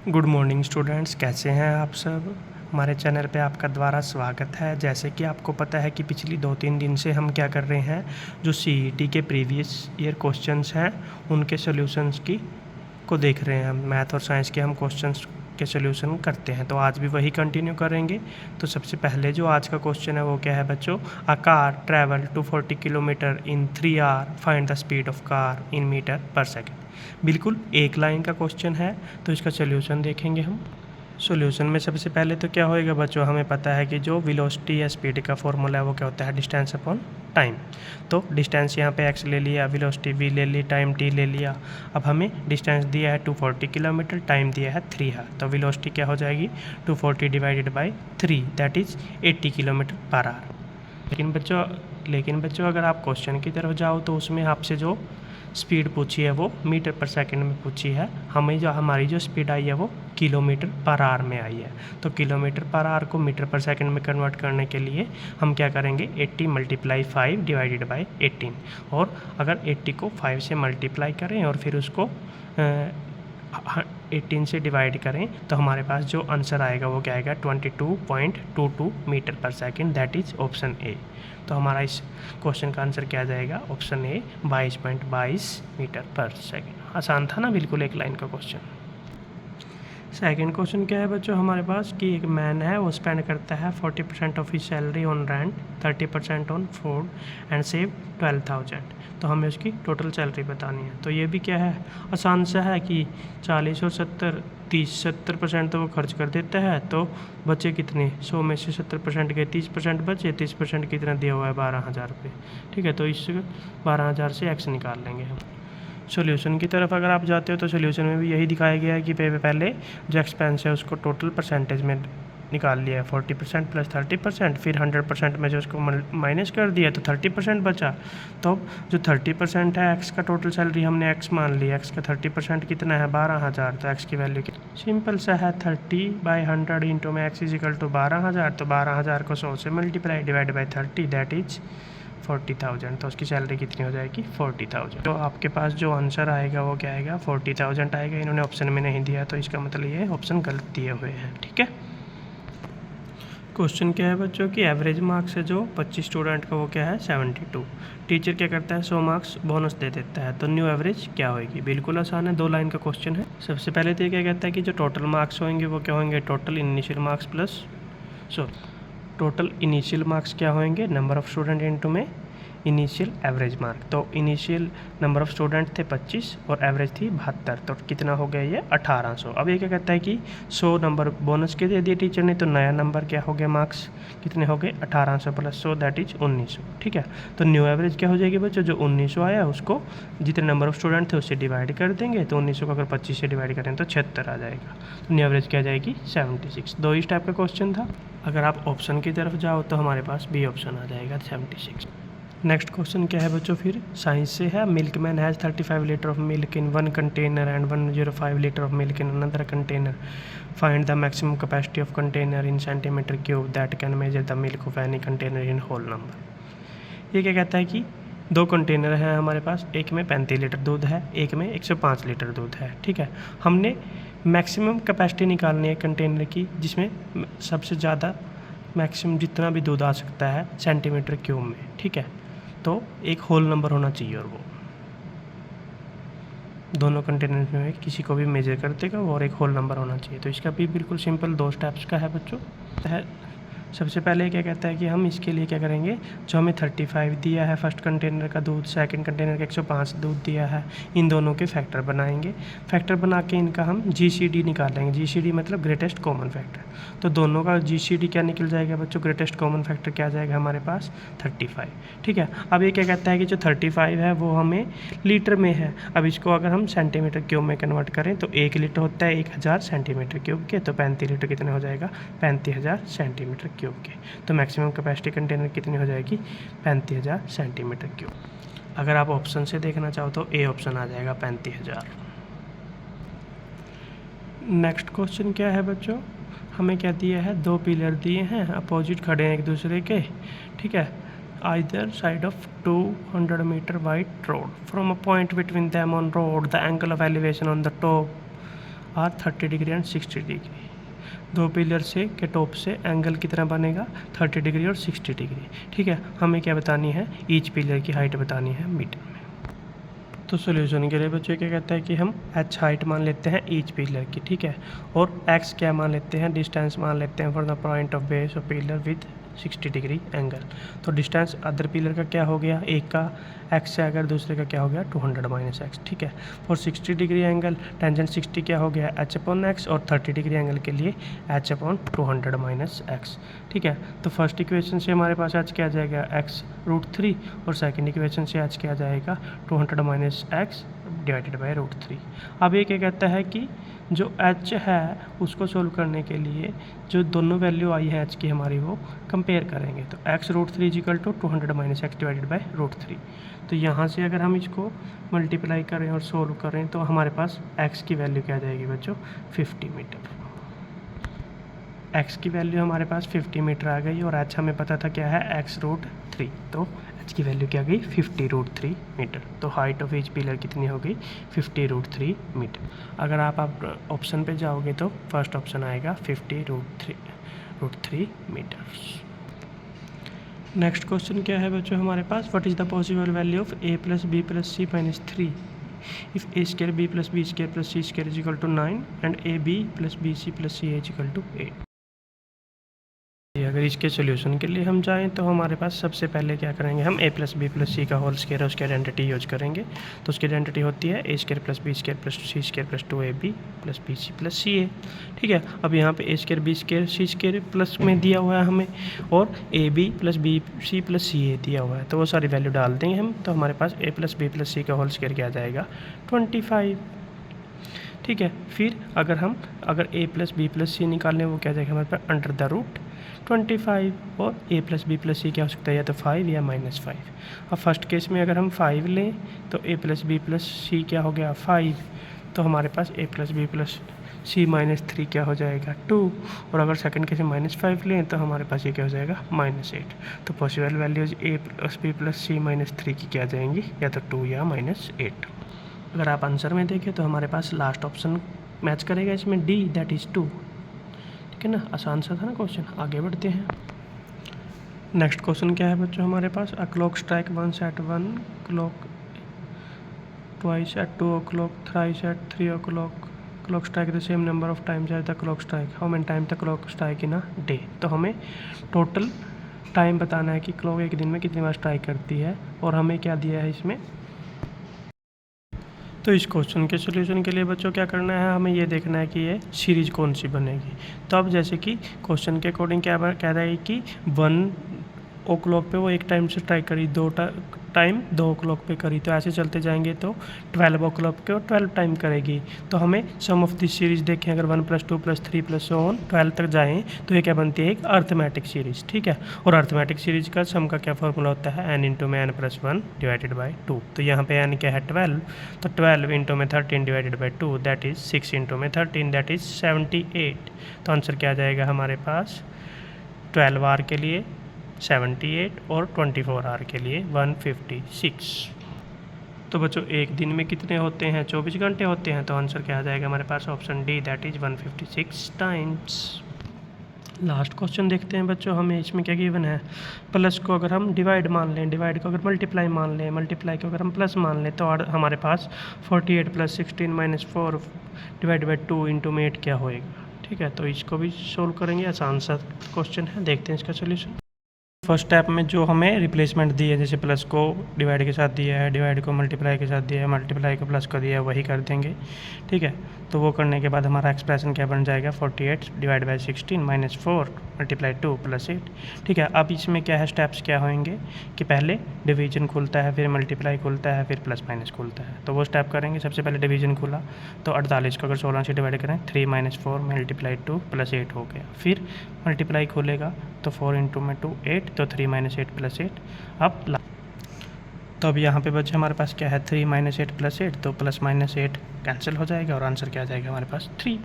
Good morning students, कैसे हैं आप सब। हमारे चैनल पे आपका दोबारा स्वागत है। जैसे कि आपको पता है कि पिछली 2-3 दिन से हम क्या कर रहे हैं, जो सीईटी के प्रीवियस ईयर क्वेश्चंस हैं उनके सॉल्यूशंस की को देख रहे हैं। हम मैथ और साइंस के हम क्वेश्चंस के सॉल्यूशन करते हैं, तो आज भी वही कंटिन्यू करेंगे। तो सबसे पहले जो आज का क्वेश्चन है वो क्या है बच्चों, a car travel 240 kilometre in 3 hour, find the speed of car in metre per second. बिल्कुल एक लाइन का क्वेश्चन है, तो इसका सॉल्यूशन देखेंगे हम। सॉल्यूशन में सबसे पहले तो क्या होएगा बच्चों, हमें पता है कि जो वेलोसिटी या स्पीड का फॉर्मूला है वो क्या होता है, डिस्टेंस अपॉन टाइम। तो डिस्टेंस यहाँ पे x ले लिया, वेलोसिटी v ले ली, टाइम t ले लिया। अब हमें डिस्टेंस दिया है 240 किलोमीटर, टाइम दिया है 3 है, तो वेलोसिटी क्या हो जाएगी 240 divided by 3, that is 80 kilometre per hour. लेकिन बच्चों अगर आप क्वेश्चन की तरफ जाओ तो उसमें आपसे जो स्पीड पूछी है वो मीटर पर सेकंड में पूछी है। हमारी जो स्पीड आई है वो किलोमीटर पर आवर में आई है। तो किलोमीटर पर आवर को मीटर पर सेकंड में कन्वर्ट करने के लिए हम क्या करेंगे, 80 × 5 डिवाइडेड बाई 18। और अगर 80 को 5 से मल्टीप्लाई करें और फिर उसको 18 से डिवाइड करें तो हमारे पास जो आंसर आएगा वो क्या आएगा, 22.22 मीटर पर second, that is option A. तो हमारा इस क्वेश्चन का आंसर क्या आ जाएगा, ऑप्शन ए 22.22 मीटर पर सेकंड। आसान था ना, बिल्कुल एक लाइन का क्वेश्चन। सेकंड क्वेश्चन क्या है बच्चों हमारे पास, कि एक मैन है वो स्पेंड करता है 40% of his salary on rent, 30% on food and save 12,000। तो हमें उसकी टोटल सैलरी बतानी है। तो ये भी क्या है, आसान सा है कि 40 और 70, 70% तो वो खर्च कर देता है, तो बचे कितने, 100 में से 70% गए, 30% बचे, 30% कितना दिया हुआ है, 12,000 रुपये। ठीक है, तो इस 12,000 से एक्स निकाल लेंगे हम। सॉल्यूशन की तरफ अगर आप जाते हो तो सॉल्यूशन में भी यही दिखाया गया है कि पहले जो एक्सपेंस है उसको टोटल परसेंटेज में निकाल लिया है, 40% प्लस 30%, फिर 100% में जो उसको माइनस कर दिया तो 30% बचा। तो जो 30% है एक्स का टोटल सैलरी हमने एक्स मान लिया, एक्स का 30% कितना है, 12,000। तो एक्स की वैल्यू सिंपल सा है, 30/100 इंटू में एक्स इज इक्वल टू 12,000। तो 12,000 को 100 से multiply divide by 30, that is 40,000। तो उसकी सैलरी कितनी हो जाएगी, 40,000। तो आपके पास जो आंसर आएगा वो क्या आएगा, 40,000 आएगा। इन्होंने ऑप्शन में नहीं दिया तो इसका मतलब ये ऑप्शन गलत दिए हुए हैं। ठीक है, क्वेश्चन क्या है बच्चों की, एवरेज मार्क्स है जो 25 स्टूडेंट का वो क्या है, 72। टीचर क्या करता है, 100 मार्क्स बोनस दे देता है, तो न्यू एवरेज क्या होगी। बिल्कुल आसान है, 2 लाइन का क्वेश्चन है। सबसे पहले तो ये क्या कहता है कि जो टोटल मार्क्स होंगे वो क्या होंगे, total initial marks plus total initial marks क्या होंगे, नंबर ऑफ़ स्टूडेंट इनटू में इनिशियल एवरेज मार्क। तो इनिशियल नंबर ऑफ़ स्टूडेंट थे 25 और एवरेज थी 72, तो कितना हो गया ये 1800। अब ये क्या कहता है कि 100 नंबर बोनस के दे दिए टीचर ने, तो नया नंबर क्या हो गया, मार्क्स कितने हो गए, 1800 प्लस 100 दैट इज 1900। ठीक है, तो न्यू एवरेज क्या हो जाएगी बच्चों, जो 1900 आया उसको जितने नंबर ऑफ़ स्टूडेंट थे उससे डिवाइड कर देंगे, तो 1900 को अगर 25 से डिवाइड करें तो 76 आ जाएगा। तो न्यू एवरेज क्या आ जाएगी, 76। 2 इस टाइप का क्वेश्चन था। अगर आप ऑप्शन की तरफ जाओ तो हमारे पास बी ऑप्शन आ जाएगा, 76। नेक्स्ट क्वेश्चन क्या है बच्चों, फिर साइंस से है। Milkman has 35 litre of milk in 1 container and 105 litre of milk in another container. Find the maximum capacity of container in centimetre cube that can measure the milk of any container in whole number. ये क्या कहता है कि 2 container हैं हमारे पास, एक में 35 litre दूध है, एक में 105 लीटर दूध है। ठीक है, हमने मैक्सिमम कैपेसिटी निकालनी है कंटेनर की, जिसमें सबसे ज़्यादा मैक्सिमम जितना भी दूध आ सकता है सेंटीमीटर क्यूब में। ठीक है, तो एक होल नंबर होना चाहिए और वो दोनों कंटेनर में किसी को भी मेजर कर देगा और एक होल नंबर होना चाहिए। तो इसका भी बिल्कुल सिंपल 2 स्टेप्स का है बच्चों। सबसे पहले क्या कहता है कि हम इसके लिए क्या करेंगे, जो हमें 35 दिया है फर्स्ट कंटेनर का दूध, सेकंड कंटेनर का 105 दूध दिया है, इन दोनों के फैक्टर बनाएंगे। फैक्टर बना के इनका हम GCD निकालेंगे। GCD मतलब ग्रेटेस्ट कॉमन फैक्टर। तो दोनों का GCD क्या निकल जाएगा बच्चों, ग्रेटेस्ट कॉमन फैक्टर क्या आ जाएगा हमारे पास, 35। ठीक है, अब ये क्या कहता है कि जो 35 है वो हमें लीटर में है। अब इसको अगर हम सेंटीमीटर क्यूब में कन्वर्ट करें तो 1 लीटर होता है 1000 सेंटीमीटर क्यूब के, तो 35 लीटर कितने हो जाएगा, 35,000 सेंटीमीटर क्यूब के। तो मैक्सिमम कैपेसिटी कंटेनर कितनी हो जाएगी, 35,000 सेंटीमीटर क्यूब। अगर आप ऑप्शन से देखना चाहो तो ए ऑप्शन आ जाएगा, 35,000। नेक्स्ट क्वेश्चन क्या है बच्चों, हमें क्या दिया है, 2 पिलर दिए हैं, अपोजिट खड़े हैं एक दूसरे के। ठीक है, either side of 200 meter wide road from a point between them on road the angle of elevation on the top are 30 degree and 60 degree. दो पिलर से के टॉप से एंगल कितना बनेगा 30 डिग्री और 60 डिग्री। ठीक है, हमें क्या बतानी है, ईच पिलर की हाइट बतानी है मीटर में। तो सॉल्यूशन के लिए बच्चों क्या कहता है कि हम h हाइट मान लेते हैं ईच पिलर की। ठीक है, और x क्या मान लेते हैं, डिस्टेंस मान लेते हैं for the point of base of pillar with 60 degree angle. तो डिस्टेंस अदर पिलर का क्या हो गया, एक का x है, अगर दूसरे का क्या हो गया 200 माइनस एक्स। ठीक है, और 60 डिग्री एंगल टेंजेंट 60 क्या हो गया h अपॉन एक्स, और 30 डिग्री एंगल के लिए h अपॉन 200 माइनस एक्स। ठीक है, तो फर्स्ट इक्वेशन से हमारे पास h क्या आ जाएगा x√3, और सेकंड इक्वेशन से h क्या आ जाएगा 200 माइनस एक्स डिवाइडेड बाई √3। अब ये क्या कहता है कि जो h है उसको सोल्व करने के लिए जो दोनों वैल्यू आई है h की हमारी वो कंपेयर करेंगे। तो x√3 equal to 200 minus x divided by √3। तो यहाँ से अगर हम इसको मल्टीप्लाई करें और सोल्व करें तो हमारे पास x की वैल्यू क्या आ जाएगी बच्चों 50 मीटर। x की वैल्यू हमारे पास 50 मीटर आ गई, और h हमें पता था क्या है x√3, तो h की वैल्यू क्या आ गई 50√3 मीटर। तो हाइट ऑफ ईच पिलर कितनी हो गई 50√3 मीटर। अगर आप ऑप्शन पे जाओगे तो फर्स्ट ऑप्शन आएगा 50√3 मीटर। नेक्स्ट क्वेश्चन क्या है बच्चों हमारे पास, what is the possible value of a plus B plus C minus 3 if a square b plus b square plus c square is equal to 9 and ab plus bc plus c is equal to 8। अगर इसके solution के लिए हम जाएं तो हमारे पास सबसे पहले क्या करेंगे, हम a प्लस बी प्लस सी का होल स्क्वायर है उसकी आइडेंटिटी यूज करेंगे। तो उसकी आइडेंटिटी होती है a square plus B square plus C square plus 2ab plus B C plus C A. ठीक है, अब यहाँ पे a square B square C square plus में दिया हुआ है हमें, और A B plus B C plus C A दिया हुआ है, तो वो सारी वैल्यू डाल देंगे हम। तो हमारे पास a प्लस बी प्लस सी का होल स्क्वायर क्या आ जाएगा 25। ठीक है, फिर अगर a प्लस बी प्लस सी निकालें वो क्या आ जाएगा हमारे पास अंडर द रूट 25, और a प्लस बी प्लस सी क्या हो सकता है या तो 5 या -5। अब फर्स्ट केस में अगर हम 5 लें तो a प्लस बी प्लस सी क्या हो गया 5, तो हमारे पास a plus B plus C -3 क्या हो जाएगा 2, और अगर सेकंड केस में -5 लें तो हमारे पास ये क्या हो जाएगा -8। तो possible values a plus B plus C -3 की क्या आ जाएंगी, या तो 2 या -8। अगर आप आंसर में देखें तो हमारे पास लास्ट ऑप्शन मैच करेगा इसमें, डी दैट इज़ 2। ठीक है ना, आसान सा था ना क्वेश्चन। आगे बढ़ते हैं। नेक्स्ट क्वेश्चन क्या है बच्चों हमारे पास, a clock strike once at 1 o'clock, twice at 2 o'clock, thrice at 3 o'clock, clock strike the same number of times as the clock strike, how many time the clock strike in a day. तो हमें total time बताना है कि clock एक दिन में कितनी बार strike करती है, और हमें क्या दिया है इसमें। तो इस क्वेश्चन के सोल्यूशन के लिए बच्चों क्या करना है, हमें ये देखना है कि ये सीरीज कौन सी बनेगी। तो अब जैसे कि क्वेश्चन के अकॉर्डिंग क्या कह रहा है कि 1 o'clock पे वो एक टाइम से ट्राई करी, 2 o'clock पे करी, तो ऐसे चलते जाएंगे तो 12 o'clock पे और 12 टाइम करेगी। तो हमें सम ऑफ दिस सीरीज़ देखें, अगर 1 + 2 + 3 + 12 तक जाएँ तो ये क्या बनती है, एक अर्थमेटिक सीरीज़। ठीक है, और अर्थमेटिक सीरीज़ का सम का क्या फॉर्मूला होता है, n × n + 1 डिवाइडेड बाई 2। तो यहाँ पे n क्या है 12, तो 12 × 13 divided by 2 that is 6 × 13 that is 78। तो आंसर क्या आ जाएगा हमारे पास 12 आवर के लिए 78 और 24 आवर के लिए 156। तो बच्चों एक दिन में कितने होते हैं, 24 घंटे होते हैं। तो आंसर क्या आ जाएगा हमारे पास option D that is 156 times. Last question देखते हैं बच्चों, हमें इसमें क्या गिवन है, प्लस को अगर हम डिवाइड मान लें, डिवाइड को अगर मल्टीप्लाई मान लें, मल्टीप्लाई को अगर हम प्लस मान लें, तो हमारे पास 48 + 16 - 4 डिवाइड बाई 2 × 8 क्या होएगा। ठीक है, तो इसको भी सोल्व करेंगे, आसान सा क्वेश्चन है, देखते हैं इसका सोल्यूशन। फर्स्ट स्टेप में जो हमें रिप्लेसमेंट दी है, जैसे प्लस को डिवाइड के साथ दिया है, डिवाइड को मल्टीप्लाई के साथ दिया है, मल्टीप्लाई को प्लस को दिया है, वही कर देंगे। ठीक है, तो वो करने के बाद हमारा एक्सप्रेशन क्या बन जाएगा 48 डिवाइड बाई 16 - 4 × 2 + 8। ठीक है, अब इसमें क्या है, स्टेप्स क्या होंगे कि पहले डिवीजन खुलता है, फिर मल्टीप्लाई खुलता है, फिर प्लस माइनस खुलता है। तो वो स्टेप करेंगे। सबसे पहले डिवीजन खुला तो 48 को अगर 16 से डिवाइड करें 3 - 4 × 2 + 8 हो गया। फिर मल्टीप्लाई खुलेगा तो 4 × 2 8, तो 3 - 8 + 8। अब तो अब यहाँ पे बच्चे हमारे पास क्या है 3 - 8 + 8, तो +- 8 कैंसिल हो जाएगा और आंसर क्या आ जाएगा हमारे पास 3।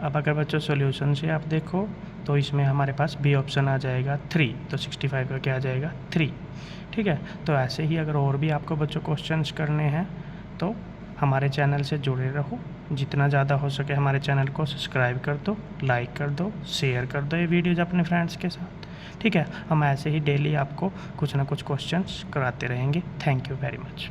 अब अगर बच्चों सॉल्यूशन से आप देखो तो इसमें हमारे पास बी ऑप्शन आ जाएगा 3, तो 65 का क्या आ जाएगा 3। ठीक है, तो ऐसे ही अगर और भी आपको बच्चों क्वेश्चंस करने हैं तो हमारे चैनल से जुड़े रहो। जितना ज़्यादा हो सके हमारे चैनल को सब्सक्राइब कर दो, लाइक कर दो, शेयर कर दो ये वीडियोज़ अपने फ्रेंड्स के साथ। ठीक है, हम ऐसे ही डेली आपको कुछ ना कुछ क्वेश्चंस कराते रहेंगे। Thank you very much.